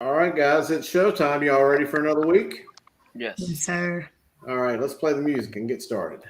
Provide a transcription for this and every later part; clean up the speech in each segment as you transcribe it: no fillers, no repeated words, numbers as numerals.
All right, guys, it's showtime. Y'all ready for another week? Yes. Yes, sir. All right, let's play the music and get started.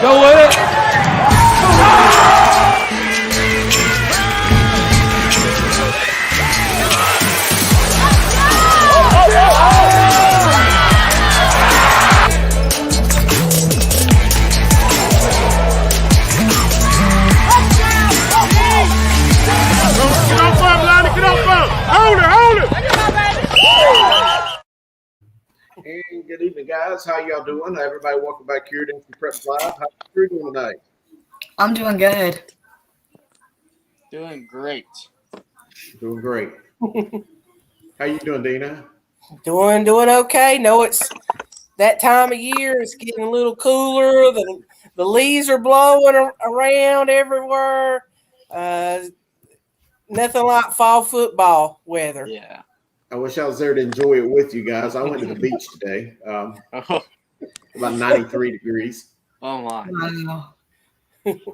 Go with it. Get off front, Lonnie. Get off front. Hold it. And good evening, guys. How y'all doing? Everybody, welcome back here to NCPreps Live. How you doing tonight? I'm doing good. Doing great. Doing great. How you doing, Dina? Doing okay. No, it's that time of year. It's getting a little cooler. The leaves are blowing around everywhere. Nothing like fall football weather. Yeah. I wish I was there to enjoy it with you guys. I went to the beach today. Oh, About 93 degrees. oh my. Wow.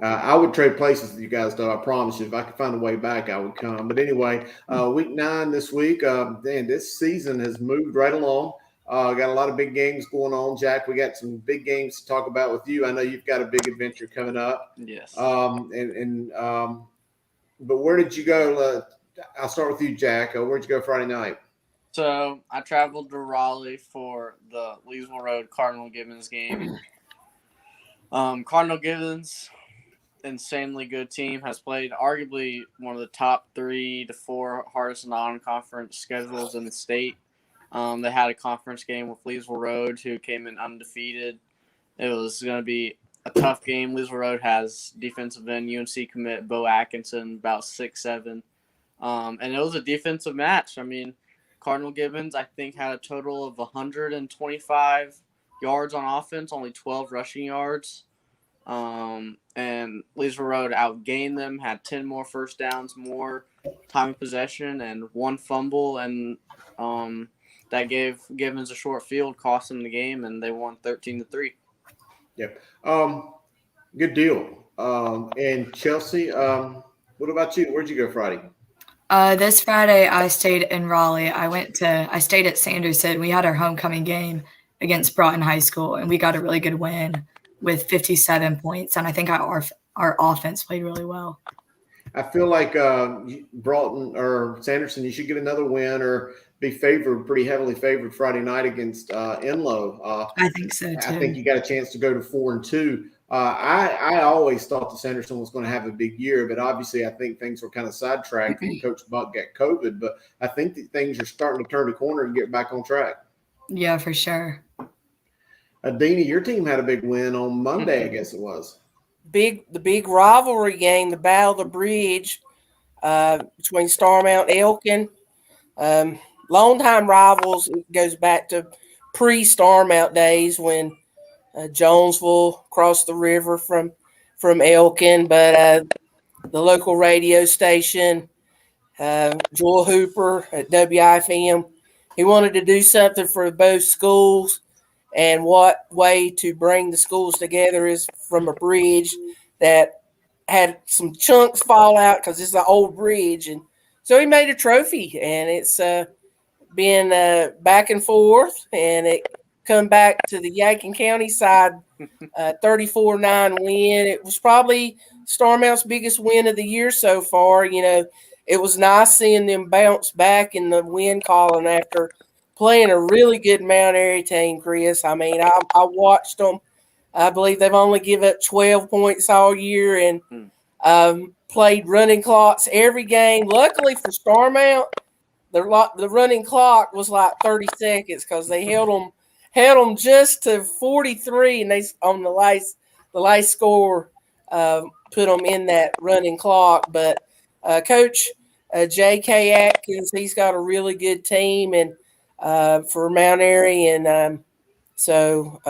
I would trade places with you guys, though. I promise you. If I could find a way back, I would come. But anyway, week 9 this week. This season has moved right along. Got a lot of big games going on, Jack. We got some big games to talk about with you. I know you've got a big adventure coming up. Yes. But where did you go? I'll start with you, Jack. Where'd you go Friday night? So I traveled to Raleigh for the Leesville Road Cardinal Gibbons game. Cardinal Gibbons, insanely good team, has played arguably one of the top 3 to 4 hardest non-conference schedules in the state. They had a conference game with Leesville Road, who came in undefeated. It was going to be a tough game. Leesville Road has defensive end UNC commit Bo Atkinson, about 6'7". And it was a defensive match. I mean, Cardinal Gibbons, I think, had a total of 125 yards on offense, only 12 rushing yards. And Leesville Road outgained them, had 10 more first downs, more time of possession, and 1 fumble. And that gave Gibbons a short field, cost them the game, and they won 13-3. Yep. Good deal. And Chelsea, what about you? Where'd you go Friday? This Friday, I stayed in Raleigh. I stayed at Sanderson. We had our homecoming game against Broughton High School, and we got a really good win with 57 points. And I think our offense played really well. I feel like Broughton or Sanderson, you should get another win or be pretty heavily favored Friday night against Enloe. I think so, too. I think you got a chance to go to 4-2. I always thought that Sanderson was going to have a big year, but obviously I think things were kind of sidetracked when Coach Buck got COVID. But I think that things are starting to turn the corner and get back on track. Yeah, for sure. Dina, your team had a big win on Monday, I guess it was. The big rivalry game, the Battle of the Bridge between Starmount and Elkin. Longtime rivals. It goes back to pre-Starmount days when Jonesville crossed the river from Elkin, but the local radio station, Joel Hooper at WIFM, he wanted to do something for both schools, and what way to bring the schools together is from a bridge that had some chunks fall out because it's an old bridge, and so he made a trophy, and it's been back and forth, and it come back to the Yankton County side, 34-9 win. It was probably Starmount's biggest win of the year so far. You know, it was nice seeing them bounce back in the win column after playing a really good Mount Airy team, Chris. I mean, I watched them. I believe they've only given up 12 points all year and played running clocks every game. Luckily for Starmount, the running clock was like 30 seconds because they held them just to 43, and they on the last score put them in that running clock. But Coach J.K. Atkins, he's got a really good team and for Mount Airy, and so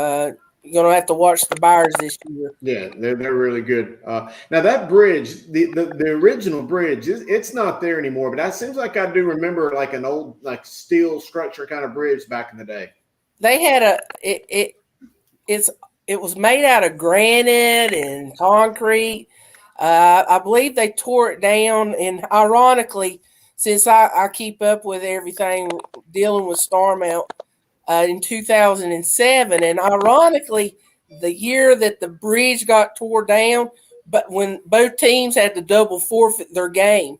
you're gonna have to watch the Bears this year. Yeah, they're really good. Now that bridge, the original bridge, it's not there anymore. But that seems like I do remember like an old like steel structure kind of bridge back in the day. They had it was made out of granite and concrete. I believe they tore it down, and ironically, since I keep up with everything dealing with Starmount, in 2007, and ironically, the year that the bridge got tore down, but when both teams had to double forfeit their game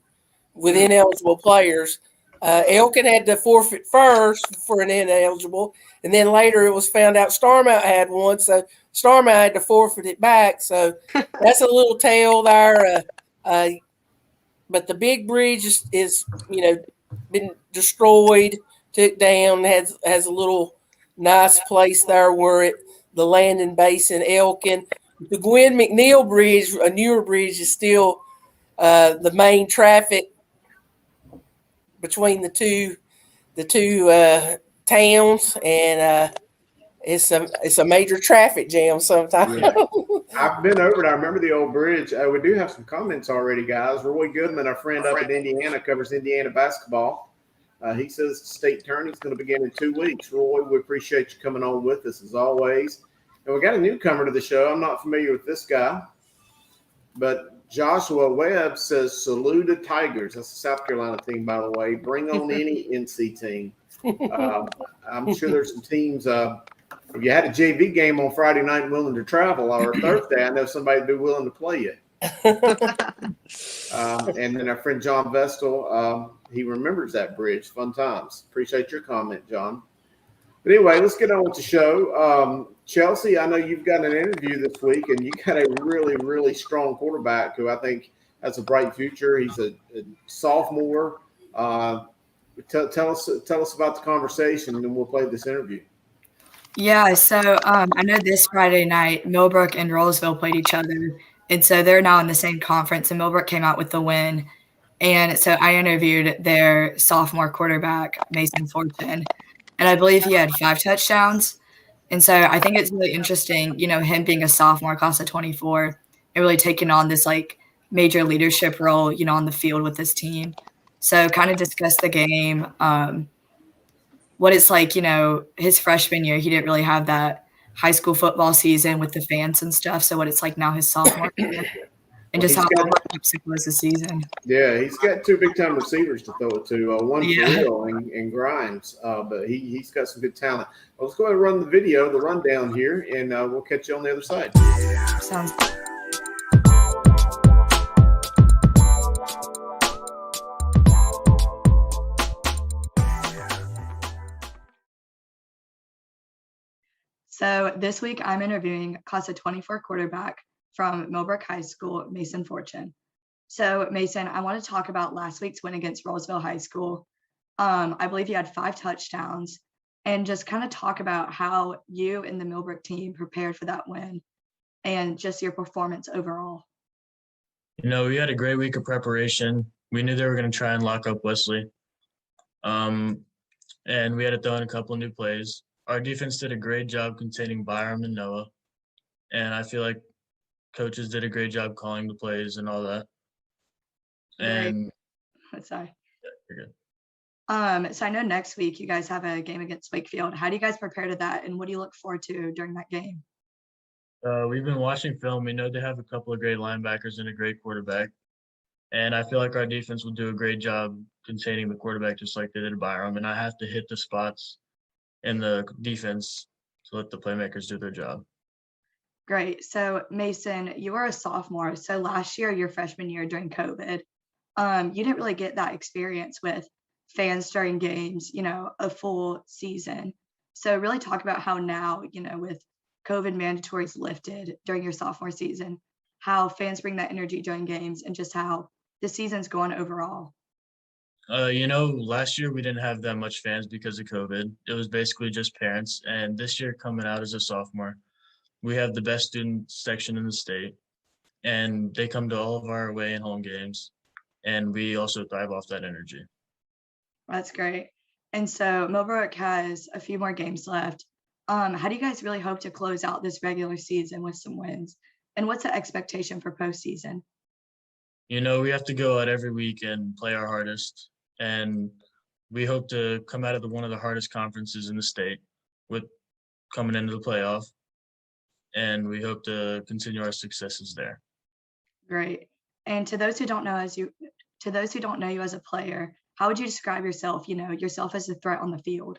with ineligible players, Elkin had to forfeit first for an ineligible, and then later it was found out Starmount had one, so Starmount had to forfeit it back. So that's a little tale there. But the big bridge is been destroyed, took down, has a little nice place there where the landing base in Elkin. The Gwen McNeil Bridge, a newer bridge, is still the main traffic between the two towns, and it's a major traffic jam sometimes. Yeah. I've been over it. I remember the old bridge. We do have some comments already, guys. Roy Goodman, our friend up in Indiana, covers Indiana basketball. He says the state tourney is going to begin in 2 weeks. Roy, we appreciate you coming on with us as always. And we got a newcomer to the show. I'm not familiar with this guy, but Joshua Webb says, salute the Tigers. That's a South Carolina team, by the way. Bring on any NC team. I'm sure there's some teams. If you had a JV game on Friday night and willing to travel, or Thursday, I know somebody would be willing to play you. And then our friend John Vestal, he remembers that bridge. Fun times. Appreciate your comment, John. But anyway, let's get on with the show. Chelsea, I know you've got an interview this week, and you got a really, really strong quarterback who I think has a bright future. He's a sophomore. Tell us about the conversation, and then we'll play this interview. Yeah, so I know this Friday night, Millbrook and Rollsville played each other, and so they're now in the same conference, and Millbrook came out with the win. And so I interviewed their sophomore quarterback, Mason Fortune, and I believe he had 5 touchdowns. And so I think it's really interesting, him being a sophomore, class of 24, and really taking on this, like, major leadership role, on the field with this team. So kind of discuss the game, what it's like, his freshman year, he didn't really have that high school football season with the fans and stuff. So what it's like now his sophomore year, and just how it was the season. Yeah, he's got 2 big-time receivers to throw it to, one for real and Grimes, but he's got some good talent. Well, let's go ahead and run the video, the rundown here, and we'll catch you on the other side. Sounds good. So this week I'm interviewing class of 24 quarterback from Millbrook High School, Mason Fortune. So Mason, I want to talk about last week's win against Rollsville High School. I believe you had 5 touchdowns, and just kind of talk about how you and the Millbrook team prepared for that win and just your performance overall. We had a great week of preparation. We knew they were going to try and lock up Wesley. And we had to throw in a couple of new plays. Our defense did a great job containing Byram and Noah. And I feel like coaches did a great job calling the plays and all that. And sorry. Yeah, you're good. So I know next week you guys have a game against Wakefield. How do you guys prepare to that, and what do you look forward to during that game? We've been watching film. We know they have a couple of great linebackers and a great quarterback. And I feel like our defense will do a great job containing the quarterback just like they did Byram. And I have to hit the spots in the defense to let the playmakers do their job. Great. So Mason, you are a sophomore. So last year, your freshman year during COVID, you didn't really get that experience with fans during games, a full season. So really talk about how now, with COVID mandatories lifted during your sophomore season, how fans bring that energy during games and just how the season's going overall. Last year we didn't have that much fans because of COVID. It was basically just parents. And this year, coming out as a sophomore, we have the best student section in the state, and they come to all of our away and home games, and we also thrive off that energy. That's great. And so Millbrook has a few more games left. How do you guys really hope to close out this regular season with some wins? And what's the expectation for postseason? We have to go out every week and play our hardest, and we hope to come out of one of the hardest conferences in the state with coming into the playoff, and we hope to continue our successes there. Great. And to those who don't know you as a player, how would you describe yourself, yourself as a threat on the field?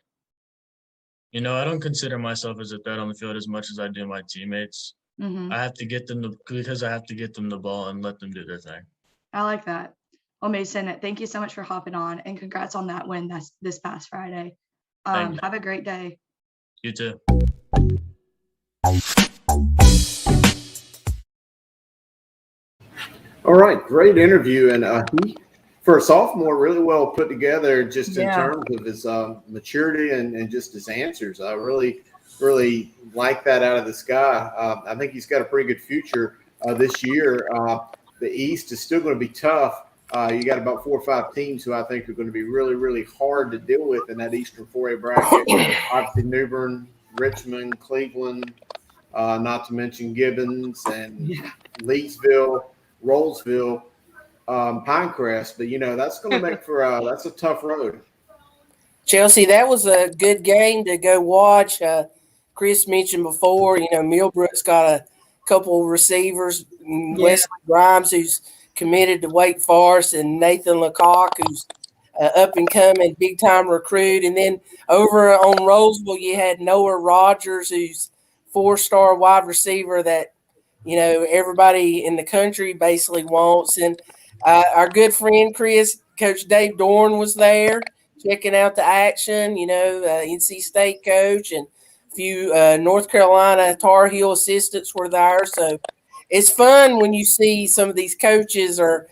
I don't consider myself as a threat on the field as much as I do my teammates. Mm-hmm. I have to get them the ball and let them do their thing. I like that. Well, Mason, thank you so much for hopping on, and congrats on that win this past Friday. Have a great day. You too. All right, great interview, and he, for a sophomore, really well put together just in terms of his maturity and just his answers. I really like that out of this guy. I think he's got a pretty good future this year. The East is still going to be tough. You got about 4 or 5 teams who I think are going to be really, really hard to deal with in that Eastern 4A bracket. Obviously, New Bern, Richmond, Cleveland, not to mention Gibbons and Leesville, Rollsville, Pinecrest. But, that's going to make for that's a tough road. Chelsea, that was a good game to go watch. Chris mentioned before, Millbrook's got a couple receivers, Wesley Grimes, who's committed to Wake Forest, and Nathan Lecoq, who's up and coming, big time recruit. And then over on Roseville, you had Noah Rogers, who's 4-star wide receiver that everybody in the country basically wants. And our good friend Coach Dave Dorn was there checking out the action. NC State coach and a few North Carolina Tar Heel assistants were there. So it's fun when you see some of these coaches are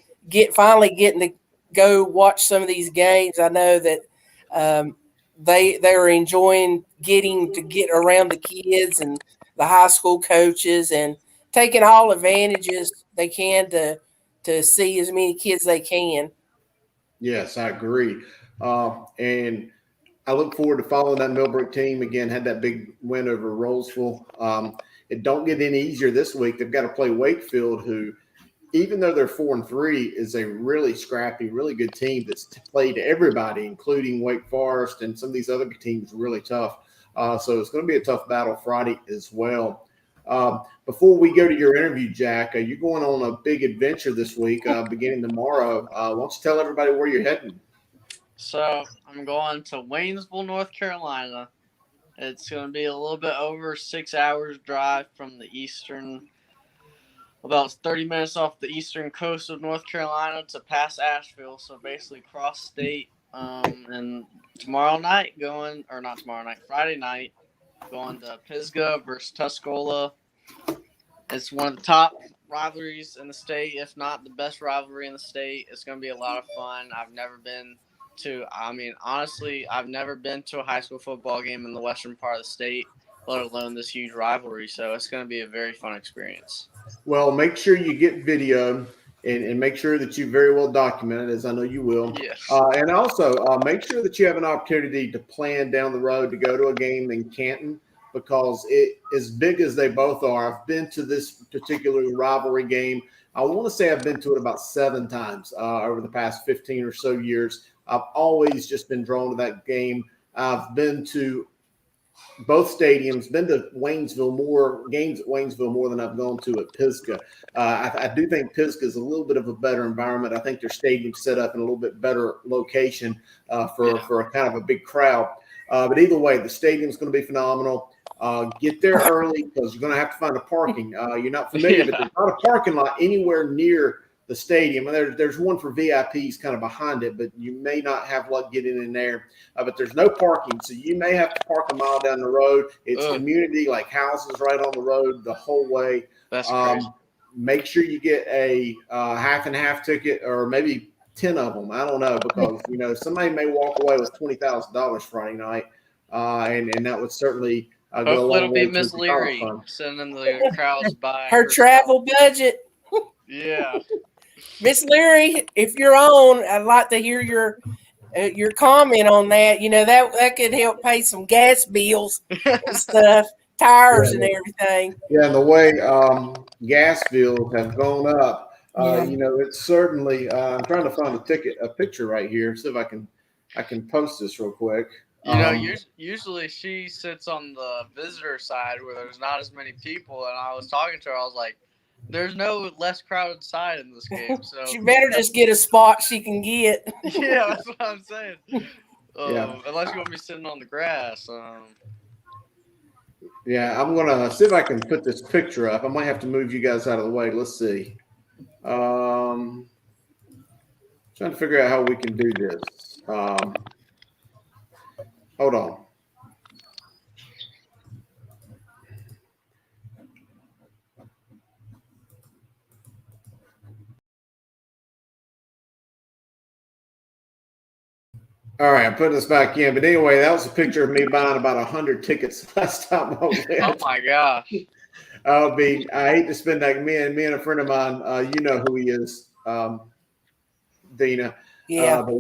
finally getting to go watch some of these games. I know that they're enjoying getting to get around the kids and the high school coaches and taking all advantages they can to see as many kids they can. Yes, I agree. And I look forward to following that Millbrook team. Again, had that big win over Rollsville. It don't get any easier this week. They've got to play Wakefield, who, even though they're 4-3, is a really scrappy, really good team that's played everybody, including Wake Forest and some of these other teams, really tough. So it's going to be a tough battle Friday as well. Before we go to your interview, Jack, you're going on a big adventure this week, beginning tomorrow. Why don't you tell everybody where you're heading? So I'm going to Waynesville, North Carolina. It's going to be a little bit over 6 hours drive from the eastern, about 30 minutes off the eastern coast of North Carolina to past Asheville. So basically cross state. And Friday night, going to Pisgah versus Tuscola. It's one of the top rivalries in the state, if not the best rivalry in the state. It's going to be a lot of fun. I've never been to a high school football game in the western part of the state, let alone this huge rivalry. So it's going to be a very fun experience. Well, make sure you get video and make sure that you very well document it, as I know you will. Yes. And also make sure that you have an opportunity to plan down the road to go to a game in Canton, because as big as they both are, I've been to this particular rivalry game. I want to say I've been to it about 7 times over the past 15 or so years. I've always just been drawn to that game. I've been to both stadiums, been to games at Waynesville more than I've gone to at Pisgah. I do think Pisgah is a little bit of a better environment. I think their stadium's set up in a little bit better location for a kind of a big crowd. But either way, the stadium's going to be phenomenal. Get there early because you're going to have to find a parking. You're not familiar, but there's not a parking lot anywhere near the stadium. And there's one for VIPs kind of behind it, but you may not have luck getting in there. But there's no parking, so you may have to park a mile down the road. It's community, like houses right on the road the whole way. That's crazy. Make sure you get a half and half ticket, or maybe 10 of them. I don't know, because somebody may walk away with $20,000 Friday night, and that would certainly go a Hopefully long it'll way be to Miss the college Leary fund. sending the crowds by. Her travel budget. Yeah. Miss Leary, if you're on, I'd like to hear your comment on that. That could help pay some gas bills and stuff, tires and everything. Yeah, and the way gas bills have gone up, it's certainly. I'm trying to find a picture right here. See if I can post this real quick. Usually she sits on the visitor side where there's not as many people, and I was talking to her. I was like, "There's no less crowded side in this game, so she better just get a spot she can get." Yeah, that's what I'm saying. Yeah. Unless you want me sitting on the grass. Yeah, I'm gonna see if I can put this picture up. I might have to move you guys out of the way. Let's see. Trying to figure out how we can do this. Hold on. All right, I'm putting this back in. But anyway, that was a picture of me buying about 100 tickets last time I went. Oh my gosh. I hate to spend that. Me and a friend of mine, you know who he is, Dina. Yeah. But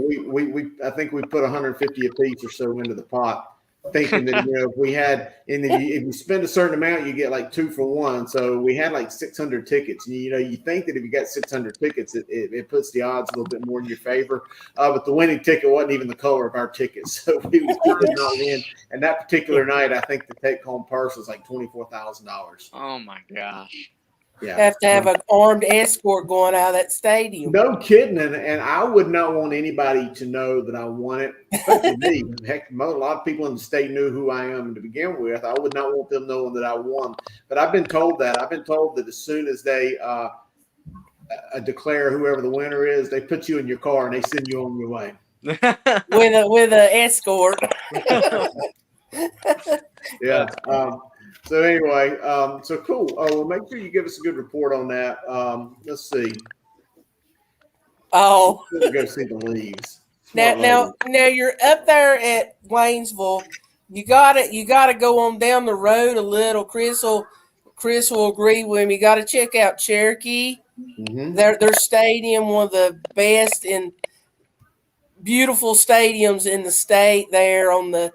I think we put 150 apiece or so into the pot, thinking that if you spend a certain amount, you get like 2 for 1. So we had like 600 tickets. And, you think that if you got 600 tickets, it puts the odds a little bit more in your favor. But the winning ticket wasn't even the color of our ticket, so we did not win. And that particular night, I think the take-home purse was like $24,000. Oh my gosh. Yeah. Have to have an armed escort going out of that stadium. No kidding, and I would not want anybody to know that I won it. Especially me. Heck, a lot of people in the state knew who I am to begin with. I would not want them knowing that I won. But I've been told that. I've been told that as soon as they declare whoever the winner is, they put you in your car and they send you on your way with an escort. Yeah. So anyway, so cool. Well, make sure you give us a good report on that. Let's see. Oh, Let's go see the leaves. now you're up there at Waynesville. You gotta go on down the road a little. Chris will agree with me. You got to check out Cherokee. Mm-hmm. Their stadium, one of the best and beautiful stadiums in the state. There on the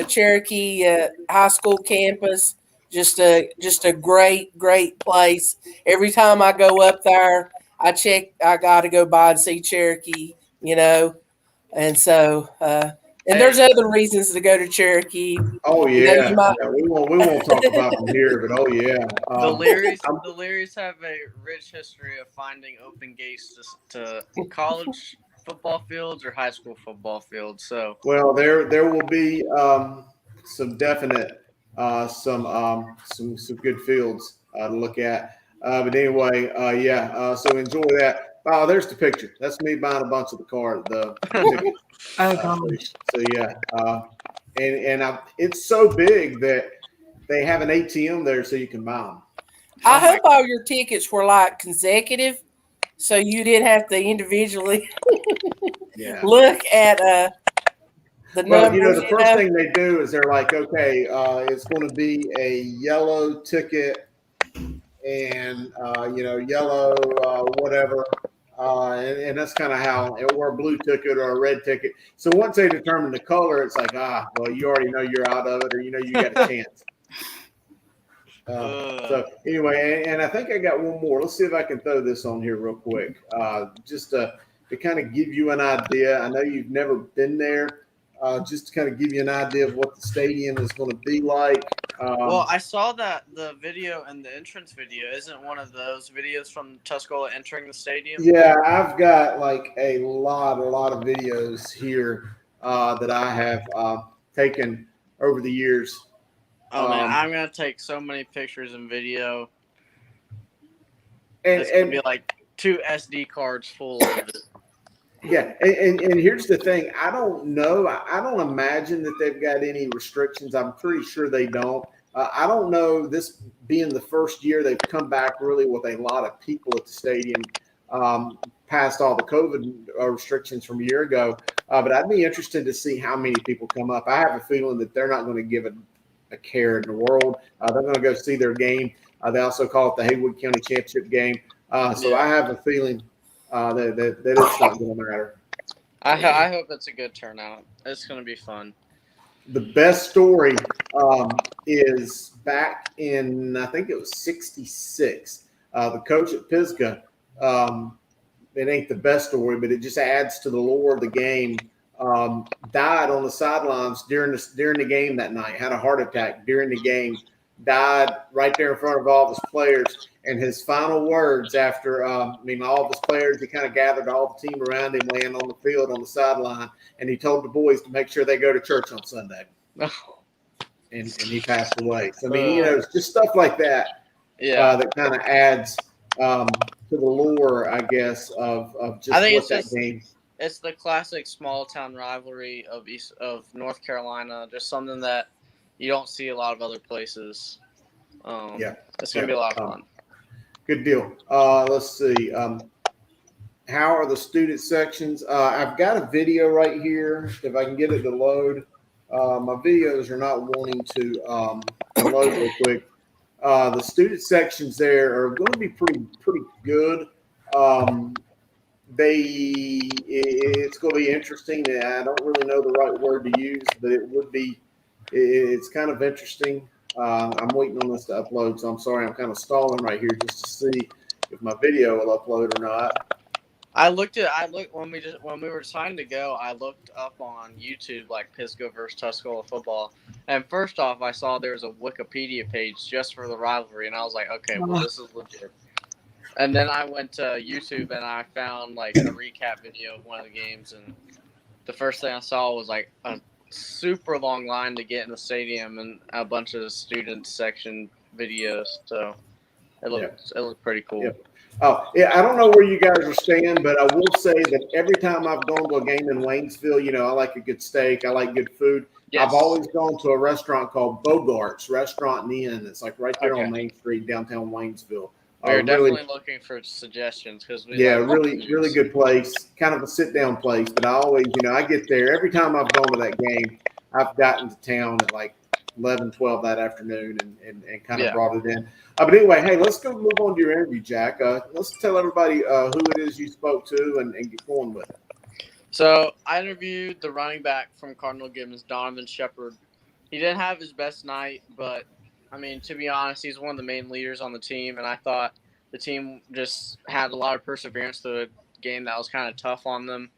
Cherokee high school campus. Just a great place. Every time I go up there, I got to go by and see Cherokee, and so and there's other reasons to go to Cherokee. Oh yeah, we won't talk about them here, but oh yeah, the Learys have a rich history of finding open gates to college football fields or high school football fields. So well, there will be some definite. Some good fields to look at. But anyway, so enjoy that. Oh, there's the picture. That's me buying a bunch of the tickets. So yeah, and it's so big that they have an ATM there, so you can buy them. I hope all your tickets were like consecutive, so you didn't have to individually look at the numbers. The first thing they do is they're like, okay, it's going to be a yellow ticket and, yellow whatever. And that's kind of how it or a blue ticket or a red ticket. So once they determine the color, it's like, well, you already know you're out of it, or, you got a chance. So anyway, and I think I got one more. Let's see if I can throw this on here real quick. Just to kind of give you an idea. I know you've never been there. Just to kind of give you an idea of what the stadium is going to be like. Well, I saw that the video and the entrance video isn't one of those videos from Tuscola entering the stadium. Yeah, I've got like a lot of videos here that I have taken over the years. Oh man, I'm gonna take so many pictures and video. And it's gonna be like 2 SD cards full of it. Yeah, and here's the thing. I don't know. I don't imagine that they've got any restrictions. I'm pretty sure they don't. I don't know, this being the first year they've come back really with a lot of people at the stadium, past all the COVID restrictions from a year ago. But I'd be interested to see how many people come up. I have a feeling that they're not going to give it a care in the world. They're going to go see their game. They also call it the Haywood County Championship game. So I have a feeling that it's not going to matter. I hope it's a good turnout. It's going to be fun. The best story is back in, I think it was 66. The coach at Pisgah, it ain't the best story, but it just adds to the lore of the game, died on the sidelines during the game that night, had a heart attack during the game, died right there in front of all of his players. And his final words after, all of his players, he kind of gathered all the team around him laying on the field on the sideline, and he told the boys to make sure they go to church on Sunday. And he passed away. So, it's just stuff like that that kind of adds to the lore, I guess, of just that game. It's the classic small town rivalry of North Carolina, just something that you don't see a lot of other places. It's going to be a lot of fun. Good deal. Let's see. How are the student sections? I've got a video right here. If I can get it to load. My videos are not wanting to load real quick. The student sections there are going to be pretty good. It's going to be interesting. I don't really know the right word to use, but it's kind of interesting. I'm waiting on this to upload, so I'm sorry. I'm kind of stalling right here just to see if my video will upload or not. When we were deciding to go, I looked up on YouTube like Pisgah versus Tuscola football, and first off, I saw there was a Wikipedia page just for the rivalry, and I was like, okay, well, this is legit. And then I went to YouTube and I found like a recap video of one of the games, and the first thing I saw was like a super long line to get in the stadium and a bunch of student section videos. So it looked pretty cool. Yep. Oh, yeah, I don't know where you guys are staying, but I will say that every time I've gone to a game in Waynesville, I like a good steak. I like good food. Yes. I've always gone to a restaurant called Bogart's Restaurant and Inn. It's like right there on Main Street, downtown Waynesville. We're definitely looking for suggestions because really good place, kind of a sit-down place. But I always, I get there. Every time I've gone to that game, I've gotten to town at like 11, 12 that afternoon and kind of brought it in. But anyway, hey, let's go move on to your interview, Jack. Let's tell everybody who it is you spoke to and get going with it. So I interviewed the running back from Cardinal Gibbons, Donovan Shepard. He didn't have his best night, but to be honest, he's one of the main leaders on the team, and I thought the team just had a lot of perseverance to a game that was kind of tough on them.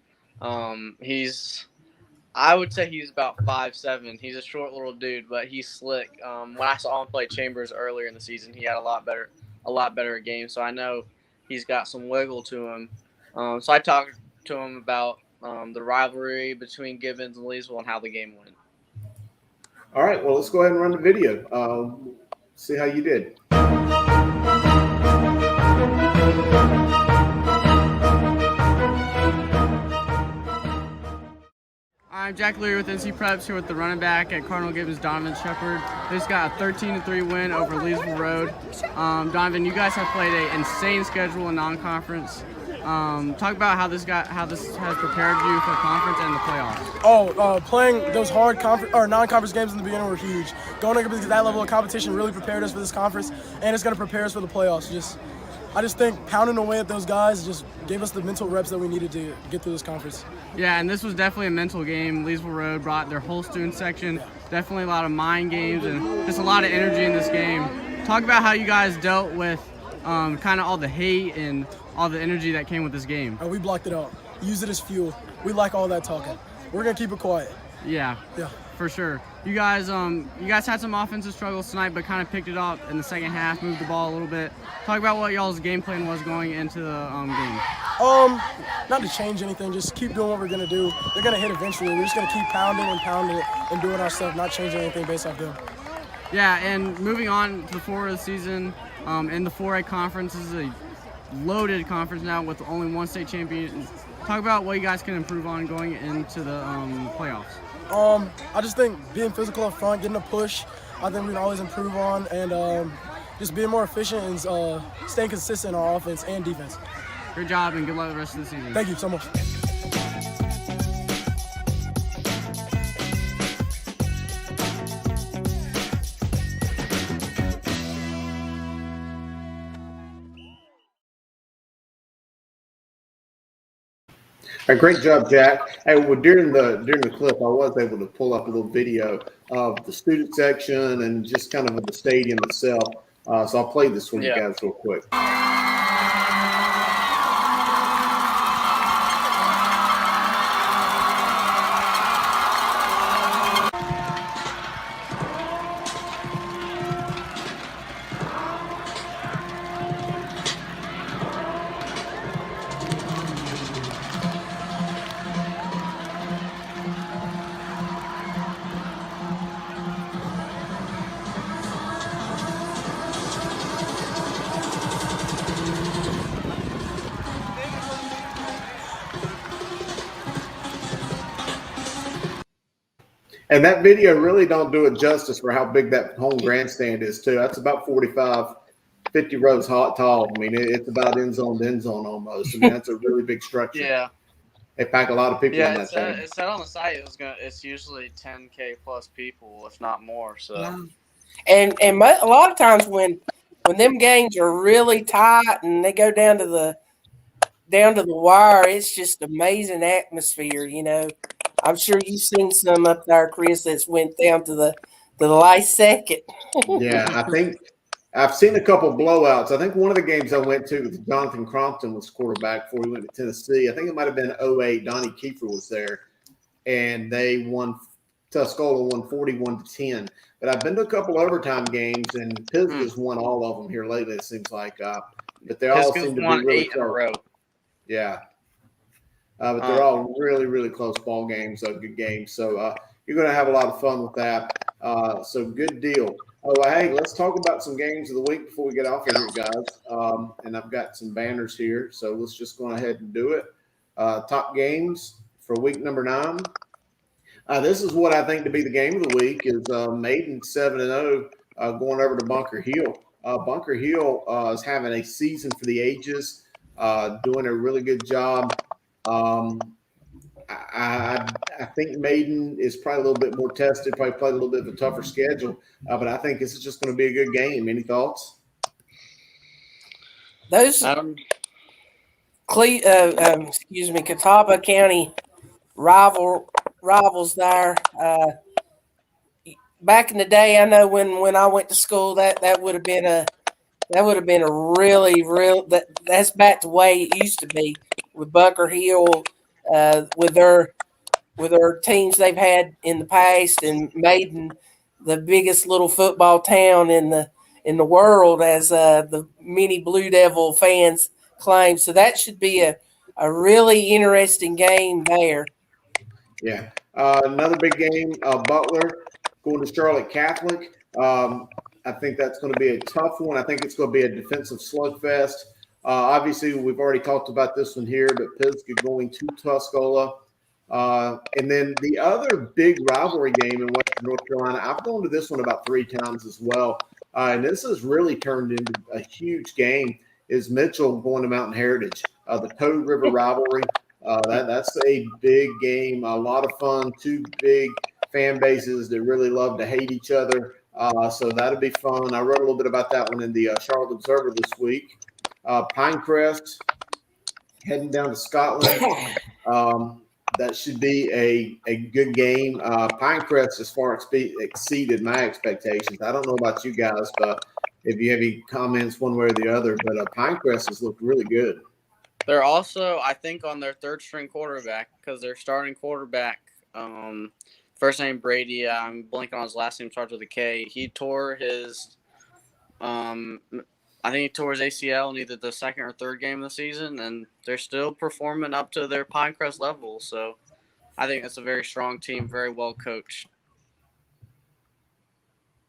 I would say he's about 5'7". He's a short little dude, but he's slick. When I saw him play Chambers earlier in the season, he had a lot better game. So I know he's got some wiggle to him. So I talked to him about the rivalry between Gibbons and Leesville and how the game went. All right, well, let's go ahead and run the video. See how you did. I'm Jack Leary with NCPreps here with the running back at Cardinal Gibbons, Donovan Shepard. They just got a 13-3 win over Leesville Road. Donovan, you guys have played an insane schedule in non-conference. Talk about how this has prepared you for conference and the playoffs. Playing those hard non-conference games in the beginning were huge. Going against that level of competition really prepared us for this conference, and it's going to prepare us for the playoffs. I just think pounding away at those guys just gave us the mental reps that we needed to get through this conference. Yeah, and this was definitely a mental game. Leesville Road brought their whole student section. Definitely a lot of mind games and just a lot of energy in this game. Talk about how you guys dealt with kind of all the hate and all the energy that came with this game. We blocked it out. Use it as fuel. We like all that talking. We're going to keep it quiet. Yeah, for sure. You guys had some offensive struggles tonight, but kind of picked it up in the second half, moved the ball a little bit. Talk about what y'all's game plan was going into the game. Not to change anything, just keep doing what we're going to do. They're going to hit eventually. We're just going to keep pounding it and doing our stuff, not changing anything based off them. Yeah, and moving on to the forward of the season, in the 4A conference, this is loaded conference now with only one state champion. Talk about what you guys can improve on going into the playoffs. I just think being physical up front, getting a push, I think we can always improve on, and just being more efficient and staying consistent in our offense and defense. Good job and good luck the rest of the season. Thank you so much. All right, great job, Jack. Hey, well, during the clip, I was able to pull up a little video of the student section and just kind of the stadium itself. So I'll play this for you guys real quick. And that video really don't do it justice for how big that home grandstand is, too. That's about 45, 50 rows tall. I mean, it's about end zone to end zone almost. I mean, that's a really big structure. Yeah. They pack a lot of people in that thing. It said on the site it's usually 10K plus people, if not more. So, and a lot of times when them games are really tight and they go down to the wire, it's just amazing atmosphere. You know, I'm sure you've seen some up there, Chris, that's went down to the last second. Yeah, I think I've seen a couple blowouts. I think one of the games I went to with Jonathan Crompton was quarterback before he went to Tennessee. I think it might have been 08. Donnie Kiefer was there, and they won. Tuscola won 41-10. But I've been to a couple overtime games, and Pisgah's won all of them here lately. It seems like, but they all seem to be really close. 8 in a row. Yeah, but they're all really, really close ball games, good games. So you're going to have a lot of fun with that. So good deal. Oh, hey, let's talk about some games of the week before we get off of here, guys. And I've got some banners here, so let's just go ahead and do it. Top games for week number 9. This is what I think to be the game of the week is Maiden 7-0 going over to Bunker Hill. Bunker Hill is having a season for the ages, doing a really good job. I think Maiden is probably a little bit more tested, probably played a little bit of a tougher schedule, but I think this is just going to be a good game. Any thoughts? Those Catawba County rivals there. Back in the day, I know when I went to school, that would have been a really that's back to the way it used to be with Bunker Hill, with their teams they've had in the past, and Maiden, the biggest little football town in the world, as the many Blue Devil fans claim. So that should be a really interesting game there. Yeah. Another big game, Butler going to Charlotte Catholic. I think that's going to be a tough one. I think it's going to be a defensive slugfest. Obviously, we've already talked about this one here, but Pisgah going to Tuscola. And then the other big rivalry game in Western North Carolina, I've gone to this one about 3 times as well. And this has really turned into a huge game, is Mitchell going to Mountain Heritage. The Code River rivalry. That's a big game, a lot of fun, 2 big fan bases that really love to hate each other. So that'll be fun. I wrote a little bit about that one in the Charlotte Observer this week. Pinecrest heading down to Scotland. That should be a good game. Pinecrest has far exceeded my expectations. I don't know about you guys, but if you have any comments one way or the other, but Pinecrest has looked really good. They're also, I think, on their 3rd-string quarterback because their starting quarterback, first name Brady, I'm blanking on his last name, starts with a K. He tore his, I think he tore his ACL in either the 2nd or 3rd game of the season, and they're still performing up to their Pinecrest level. So I think it's a very strong team, very well coached.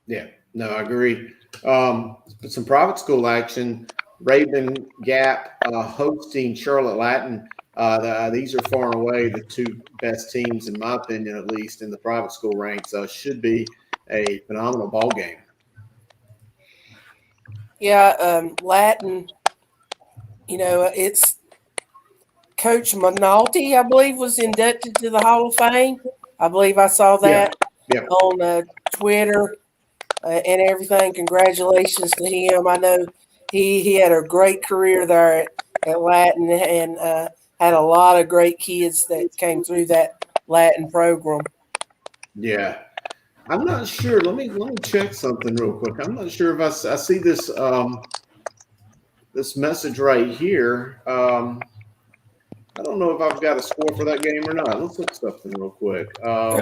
Yeah, no, I agree. Some private school action. Raven Gap hosting Charlotte Latin. These are far and away the two best teams, in my opinion, at least in the private school ranks. Should be a phenomenal ball game. Yeah, Latin, it's Coach Minalti, I believe, was inducted to the Hall of Fame. I believe I saw that on Twitter and everything. Congratulations to him. I know he had a great career there at Latin and had a lot of great kids that came through that Latin program. Yeah. I'm not sure. Let me check something real quick. I'm not sure if I see this this message right here. I don't know if I've got a score for that game or not. Let's look something real quick. Oh,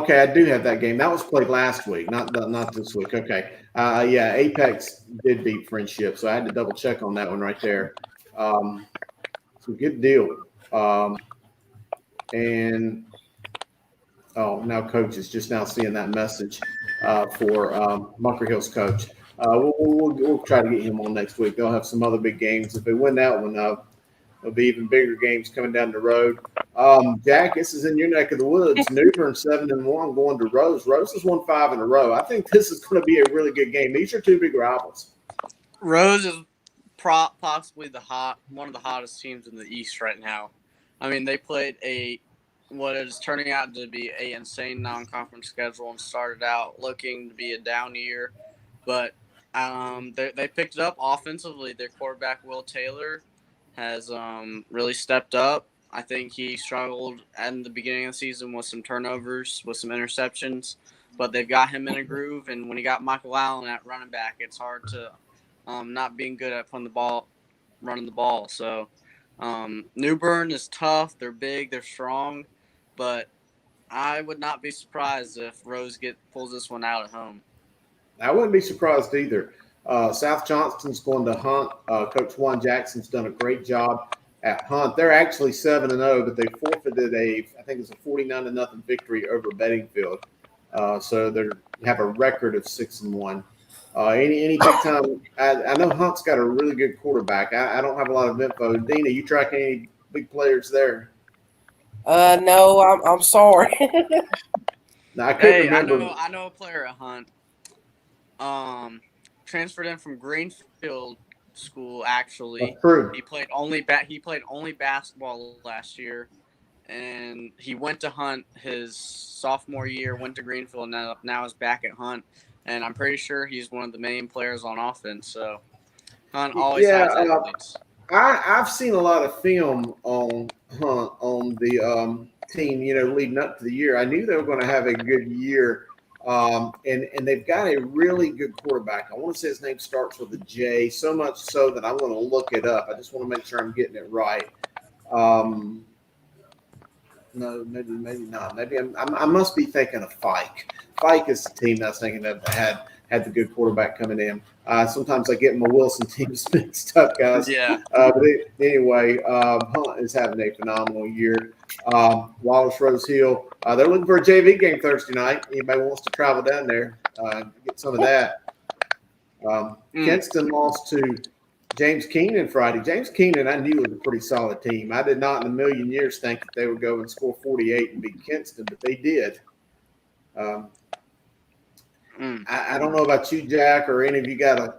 okay. I do have that game. That was played last week, not this week. Okay. Yeah, Apex did beat Friendship, so I had to double check on that one right there. So good deal. And now coach is just now seeing that message for Bunker Hill's coach. We'll try to get him on next week. They'll have some other big games. If they win that one, there'll be even bigger games coming down the road. Jack, this is in your neck of the woods. New Bern 7-1 going to Rose. Rose has won 5 in a row. I think this is going to be a really good game. These are two big rivals. Rose is possibly one of the hottest teams in the East right now. I mean, they played what is turning out to be an insane non-conference schedule and started out looking to be a down year, but they picked it up offensively. Their quarterback Will Taylor has really stepped up. I think he struggled in the beginning of the season with some turnovers, with some interceptions, but they've got him in a groove. And when he got Michael Allen at running back, it's hard to not being good at running the ball. So New Bern is tough. They're big. They're strong. But I would not be surprised if Rose pulls this one out at home. I wouldn't be surprised either. South Johnston's going to Hunt. Coach Juan Jackson's done a great job at Hunt. They're actually 7-0, but they forfeited I think it's a 49-0 victory over Beddingfield. So they have a record of 6-1. Any big time? I know Hunt's got a really good quarterback. I don't have a lot of info. Dina, you tracking any big players there? No, I'm sorry. No, I couldn't remember. I know a player at Hunt. Transferred in from Greenfield School. Actually, That's true. He played only basketball last year, and he went to Hunt his sophomore year. Went to Greenfield, now is back at Hunt, and I'm pretty sure he's one of the main players on offense. So Hunt always has athletes. I've seen a lot of film on Hunt on the team, leading up to the year. I knew they were going to have a good year, and they've got a really good quarterback. I want to say his name starts with a J, so much so that I'm going to look it up. I just want to make sure I'm getting it right. No, maybe not. Maybe I must be thinking of Fike. Fike is the team I was thinking of that had the good quarterback coming in. Sometimes I get my Wilson teams mixed up, guys. Yeah. But anyway, Hunt is having a phenomenal year. Wallace Rose Hill, they're looking for a JV game Thursday night. Anybody wants to travel down there, get some of that. Kinston lost to James Keenan Friday. James Keenan, I knew was a pretty solid team. I did not in a million years think that they would go and score 48 and beat Kinston, but they did. I don't know about you, Jack, or any of you got a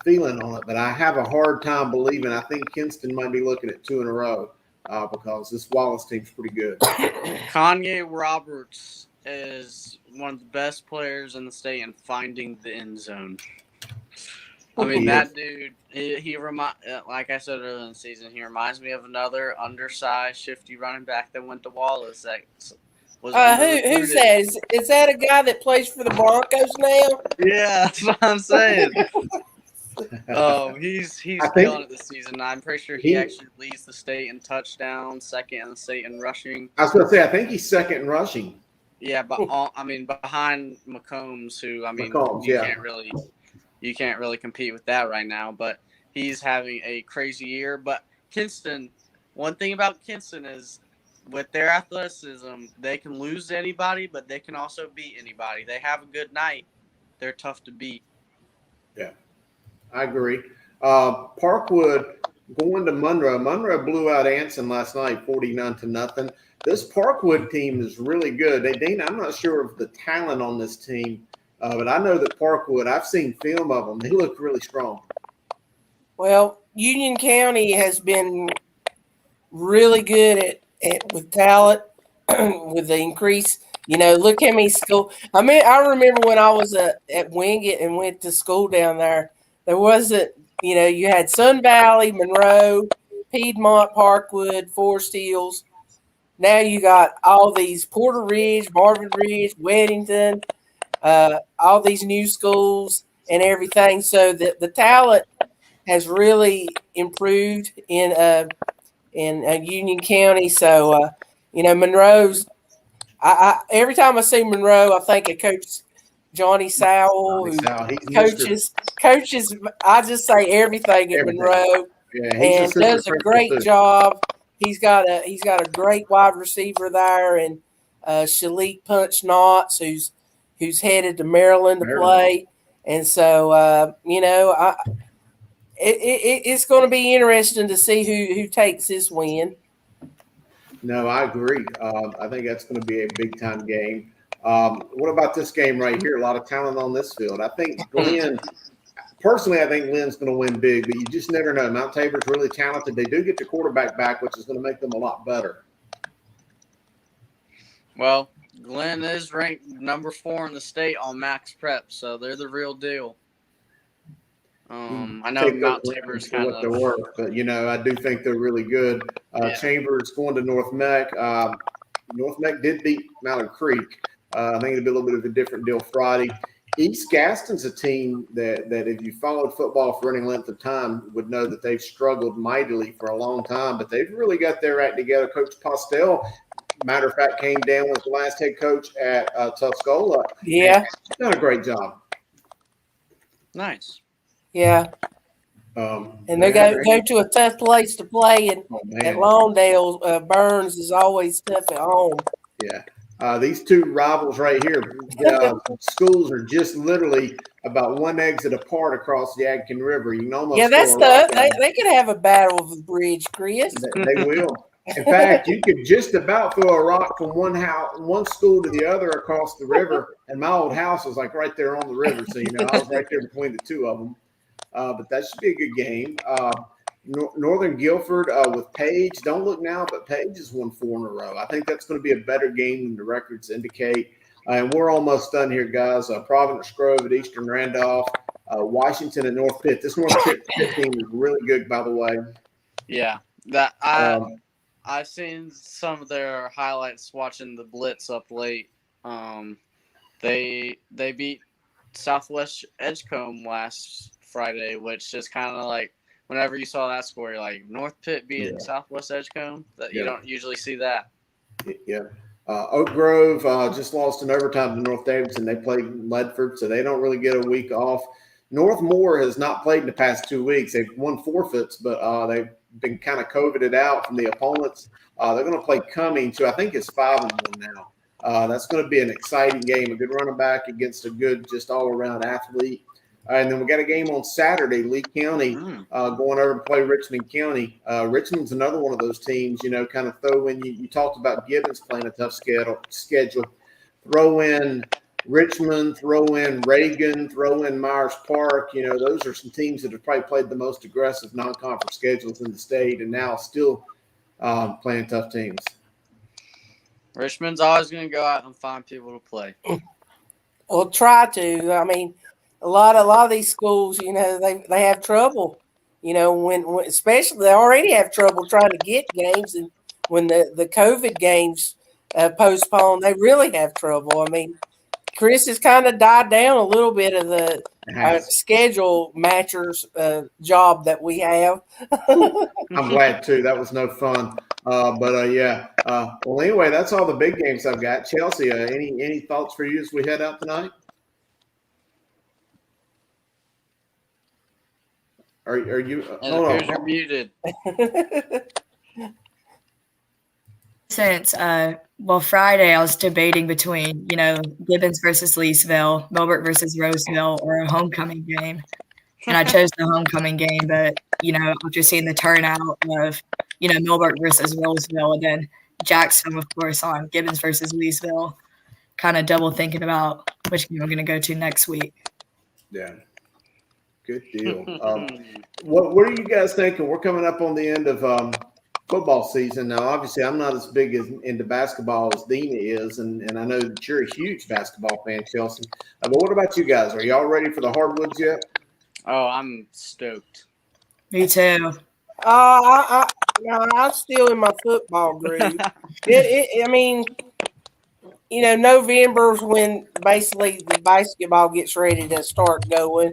feeling on it, but I have a hard time believing. I think Kinston might be looking at 2 in a row because this Wallace team's pretty good. Kanye Roberts is one of the best players in the state in finding the end zone. I mean, that dude, he like I said earlier in the season, he reminds me of another undersized, shifty running back that went to Wallace. Who's that? Is that a guy that plays for the Broncos now? Yeah, that's what I'm saying. He's killing it this season. I'm pretty sure he actually leads the state in touchdowns, second in the state in rushing. I was going to say, I think he's second in rushing. Yeah, but behind McCombs, who you can't really compete with that right now. But he's having a crazy year. But Kinston, one thing about Kinston is with their athleticism, they can lose to anybody, but they can also beat anybody. They have a good night. They're tough to beat. Yeah, I agree. Parkwood going to Monroe. Monroe blew out Anson last night, 49-0. This Parkwood team is really good. Dean, I'm not sure of the talent on this team, but I know that Parkwood, I've seen film of them. They look really strong. Well, Union County has been really good at with talent, with the increase. Look how many school. I remember when I was at Wingate and went to school down there. There wasn't, you had Sun Valley, Monroe, Piedmont, Parkwood, Forest Hills. Now you got all these Porter Ridge, Marvin Ridge, Weddington, all these new schools and everything. So the talent has really improved in Union County. So Monroe's. I every time I see Monroe, I think of Coach Johnny Sowell, who coaches. I just say everything at Monroe, and does a great job. He's got a great wide receiver there, and Shalik Punch Knotts, who's headed to Maryland to play, and so it's going to be interesting to see who takes this win. No, I agree. I think that's going to be a big-time game. What about this game right here? A lot of talent on this field. I think Glenn – personally, I think Glenn's going to win big, but you just never know. Mount Tabor's really talented. They do get the quarterback back, which is going to make them a lot better. Well, Glenn is ranked number 4 in the state on NCPreps, so they're the real deal. I know Mount Tabor's kind of what they're worth, but I do think they're really good. Chambers going to North Meck. North Meck did beat Mallard Creek. I think it'll be a little bit of a different deal Friday. East Gaston's a team that if you followed football for any length of time would know that they've struggled mightily for a long time, but they've really got their act together. Coach Postel, matter of fact, came down with the last head coach at Tuscola. Yeah. He's done a great job. Nice. Yeah. And they go to a tough place to play at Lawndale. Burns is always tough at home. Yeah. These two rivals right here, schools are just literally about one exit apart across the Yadkin River. You can almost that's tough. They could have a battle of the bridge, Chris. They will. In fact, you could just about throw a rock from one school to the other across the river, and my old house was like right there on the river. So I was right there between the two of them. But that should be a good game. Northern Guilford with Page. Don't look now, but Page has won 4 in a row. I think that's going to be a better game than the records indicate. And we're almost done here, guys. Providence Grove at Eastern Randolph. Washington at North Pitt. This North Pitt team is really good, by the way. Yeah. I've seen some of their highlights watching the Blitz up late. They beat Southwest Edgecombe last Friday, which is kind of like whenever you saw that score, you're like, North Pitt beat Southwest Edgecombe. You don't usually see that. Yeah. Oak Grove just lost in overtime to North Davidson. They played Ledford, so they don't really get a week off. Northmore has not played in the past 2 weeks. They've won forfeits, but they've been kind of COVIDed out from the opponents. They're going to play Cummings, who I think is 5-1 now. That's going to be an exciting game, a good running back against a good just all-around athlete. And then we got a game on Saturday, Lee County going over to play Richmond County. Richmond's another one of those teams, kind of throw in. You talked about Gibbons playing a tough schedule. Throw in Richmond, throw in Reagan, throw in Myers Park. Those are some teams that have probably played the most aggressive non-conference schedules in the state and now still playing tough teams. Richmond's always going to go out and find people to play. Well, try to. I mean, a lot of these schools, they have trouble. When especially they already have trouble trying to get games, and when the COVID games postponed, they really have trouble. I mean, Chris has kind of died down a little bit of the schedule matchers job that we have. I'm glad too. That was no fun. Well, anyway, that's all the big games I've got. Chelsea, any thoughts for you as we head out tonight? Are you? It appears you're muted. since Friday I was debating between, Gibbons versus Leesville, Millbrook versus Roseville, or a homecoming game. And I chose the homecoming game, but, after seeing the turnout of, Millbrook versus Roseville, and then Jackson, of course, on Gibbons versus Leesville, kind of double thinking about which game I'm going to go to next week. Yeah. Good deal. What are you guys thinking? We're coming up on the end of football season. Now, obviously, I'm not as big into basketball as Dina is, and I know that you're a huge basketball fan, Chelsea. But what about you guys? Are y'all ready for the hardwoods yet? Oh, I'm stoked. Me too. I'm still in my football groove. November's when basically the basketball gets ready to start going,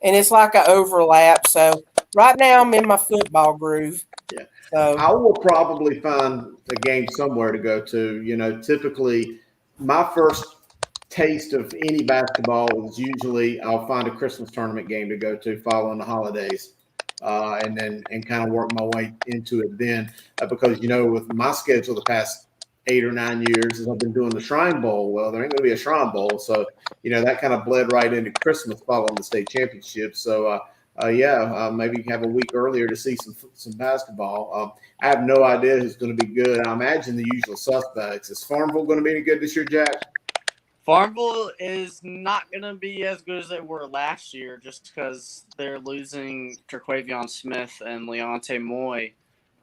and it's like an overlap. So right now I'm in my football groove. Yeah. So I will probably find a game somewhere to go to. Typically my first taste of any basketball is usually I'll find a Christmas tournament game to go to following the holidays. And kind of work my way into it then because, with my schedule the past 8 or 9 years as I've been doing the Shrine Bowl. Well, there ain't going to be a Shrine Bowl. So, that kind of bled right into Christmas following the state championship. So, maybe have a week earlier to see some basketball. I have no idea who's going to be good. I imagine the usual suspects. Is Farmville going to be any good this year, Jack? Farmville is not going to be as good as they were last year just because they're losing Terquavion Smith and Leonte Moy.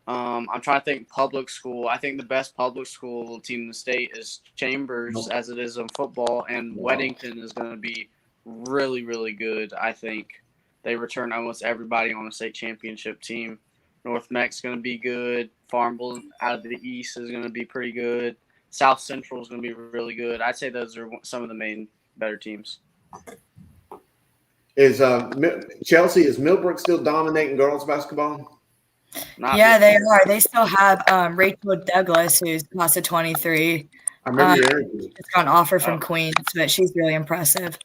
I'm trying to think public school. I think the best public school team in the state is Chambers, as it is in football, and Weddington is going to be really, really good, I think. They return almost everybody on a state championship team. North Meck's going to be good. Farmville out of the East is going to be pretty good. South Central is going to be really good. I'd say those are some of the main better teams. Is Chelsea, is Millbrook still dominating girls basketball? Yeah, they are. They still have Rachel Douglas, who's class of 23. I remember your interview. It's got an offer from Queens, but she's really impressive.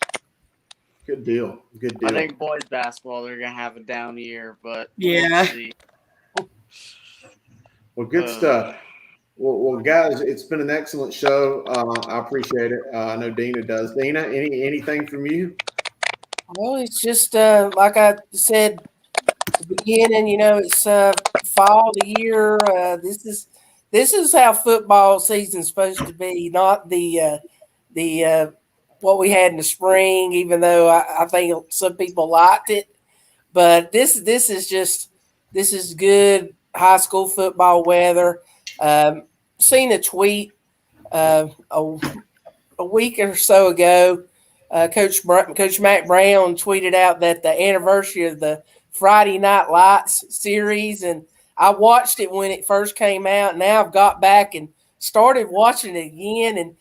Good deal. Good deal. I think boys basketball, they're going to have a down year, but yeah. We'll see. Well, good stuff. Well, guys, it's been an excellent show. I appreciate it. I know Dina does. Dina, anything from you? Well, it's just like I said at the beginning, it's fall, the year. This is how football season's supposed to be, not the what we had in the spring. Even though I think some people liked it, but this is good high school football weather. Seen a tweet a week or so ago. Coach Matt Brown tweeted out that the anniversary of the Friday Night Lights series, and I watched it when it first came out. Now I've got back and started watching it again. And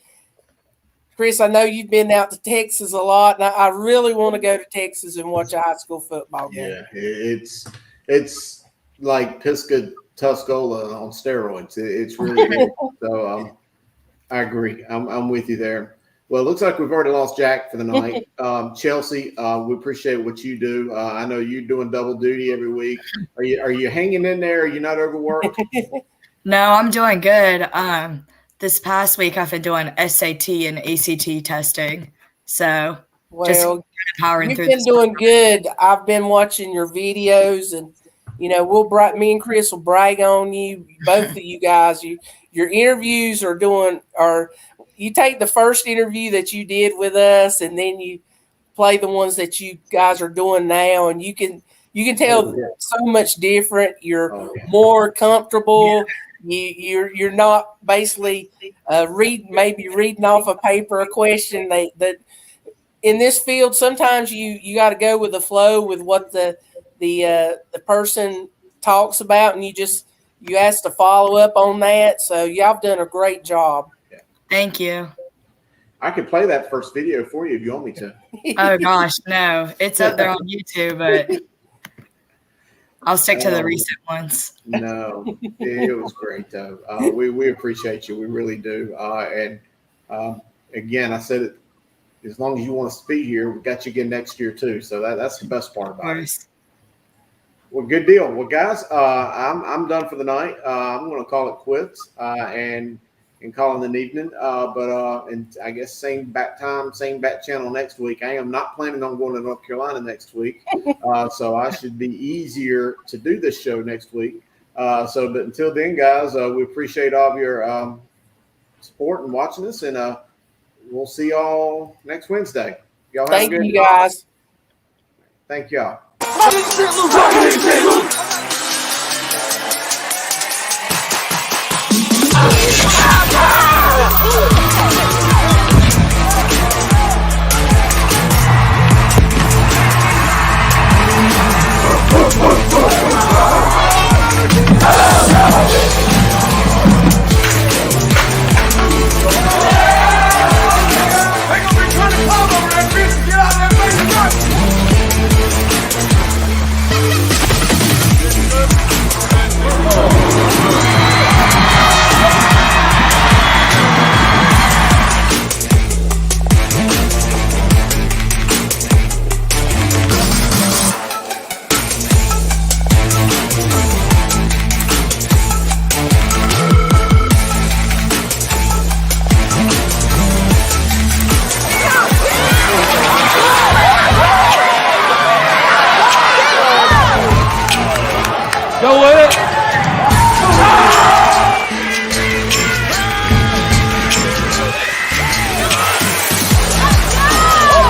Chris, I know you've been out to Texas a lot, and I really want to go to Texas and watch a high school football game. Yeah, it's like Pisca Tuscola on steroids. It's really good. So I agree. I'm with you there. Well, it looks like we've already lost Jack for the night. Chelsea, we appreciate what you do. I know you're doing double duty every week. Are you hanging in there? Are you not overworked? No, I'm doing good. This past week I've been doing SAT and ACT testing. So just powering through. You've been doing good. I've been watching your videos, and me and Chris will brag on you, both of you guys. Your interviews are you take the first interview that you did with us, and then you play the ones that you guys are doing now, and you can tell so much different. You're more comfortable. Yeah. You're not basically reading off a paper a question that in this field. Sometimes you got to go with the flow with what the person talks about, and you ask to follow up on that. So y'all have done a great job. Thank you. I could play that first video for you if you want me to. Oh gosh, no. It's up there on YouTube, but I'll stick to the recent ones. No, it was great though. We appreciate you. We really do. Again, I said it, as long as you want us to be here, we got you again next year too. So that's the best part about it. Well, good deal. Well, guys, I'm done for the night. I'm going to call it quits and call it an evening. And I guess same bat time, same bat channel next week. I am not planning on going to North Carolina next week, so I should be easier to do this show next week. But until then, guys, we appreciate all of your support and watching us, and we'll see y'all next Wednesday. Y'all have Thank a good you, guys. Thank y'all. Go ahead.